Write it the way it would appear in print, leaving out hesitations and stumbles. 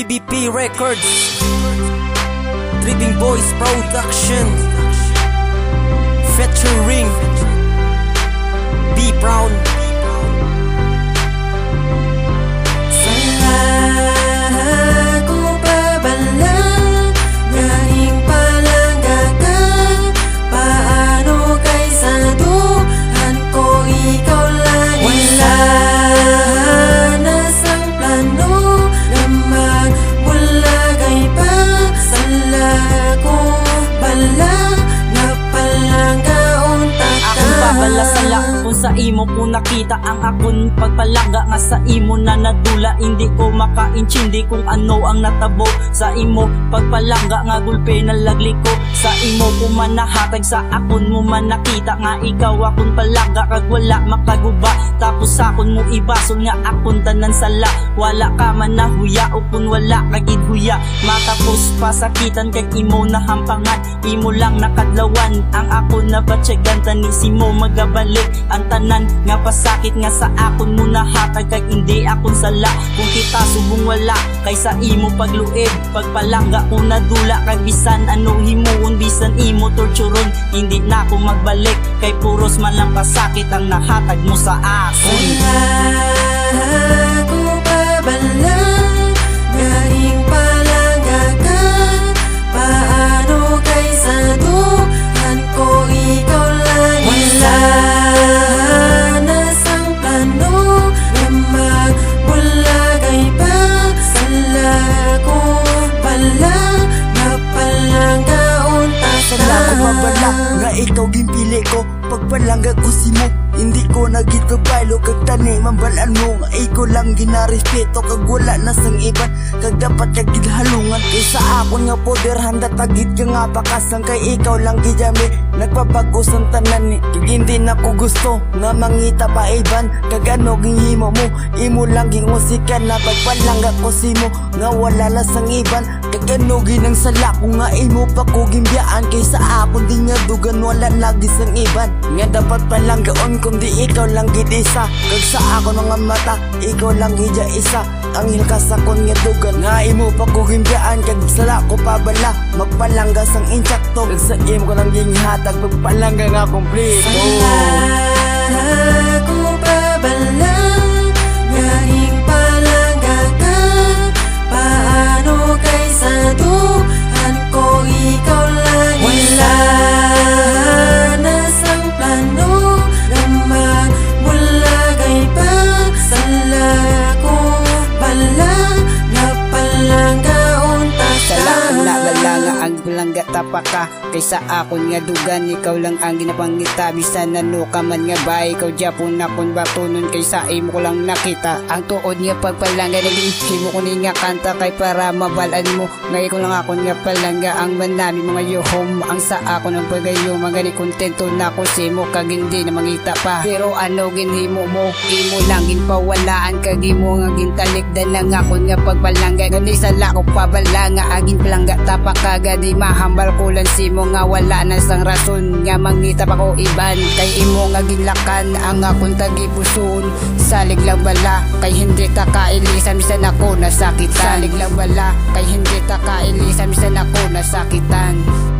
BBP Records, Tripping Boys Production, featuring B Brown. Kung sa imo po nakita ang akon pagpalangga nga sa imo na nadula, hindi ko makaintindi kung ano ang natabo sa imo pagpalangga nga gulpe na lagliko sa imo ko man nahatag sa akon mo man nakita nga ikaw akon palangga kag wala makaguba tapos akon mo ibasol nga akon tanan sala wala ka man nahuya o kun wala kagid huya matapos pasakitan kag imo na hampangan imo lang nakadlawan ang akon na batyagan tanis imo magabalik ang tanan nga pasakit nga sa akon mo nahatag kag hindi akon sala kung kita subong wala kaysa imo pagluib pagpalangga ko nadula kag bisan ano himuon bisan imo torturon hindi na ako magbalik kay puros man lang pasakit ang nahatag mo sa akon. Ako babalang galing palangga ka paano kaysa duhan ko ikaw lang wala nga ikaw ginpili ko pagpalangga ko si mo hindi ko nagit pagbaylo kag tani mambalaan mo nga ikaw lang ginarespeto kag wala na sang iban kag dapat kag gidhalungan kaysa akon nga poder handa tagit ka nga pakasang kay ikaw lang gijami nagpabago sang tanan ni kag hindi na ko gusto nga mangita pa iban kag ano ginhimo mo imo lang gingusikan na pagpalangga ko si mo nga wala na sang iban kag ano ginang sala ko nga imo pa ko gimbiyaan kaysa akon di nga dugan wala lagi sang iban nga dapat palanggaon kundi ikaw lang gid isa kag sa ako mga mata ikaw lang gidya isa ang hilkas akon nga dugan nga imo pa ko gimbiyaan kag sala ko pabala magpalangga sang insakto kag sa imo ko lang ginghatag magpalangga nga kompleto. Ako babalang galing palangga ka paano kaysa duhan ko ikaw lang wala na sang plano na magmulagay pa sala ko pala na palanggaon ta sala nga ang palangga tapaka kaysa akon nga dugan ikaw lang ang ginapangita bisan nano ka man nga bay ikaw japon nakon batunon kaysa imo ko lang nakita ang tuod nga pagpalangga naging mo ko ni nga kanta kay para mabalaan mo nga ikaw lang akon nga palangga ang manami mga yuhom ang sa akon ang pagayo magani kontento na ko si mo kag hindi na mangita pa pero ano ginhimo mo imo lang ginpawalaan kag imo nga gintalikdan lang akon nga pagpalangga gani sala ko pabalanga agin palangga tapaka gadi mahambal ko lang si mo nga wala na sang rason nga mangita pa ko iban kay imo nga ginlakan ang akong tagipuson salig lang bala kay hindi ta kailisan bisan ako nasakitan salig lang bala kay hindi ta kailisan bisan ako nasakitan.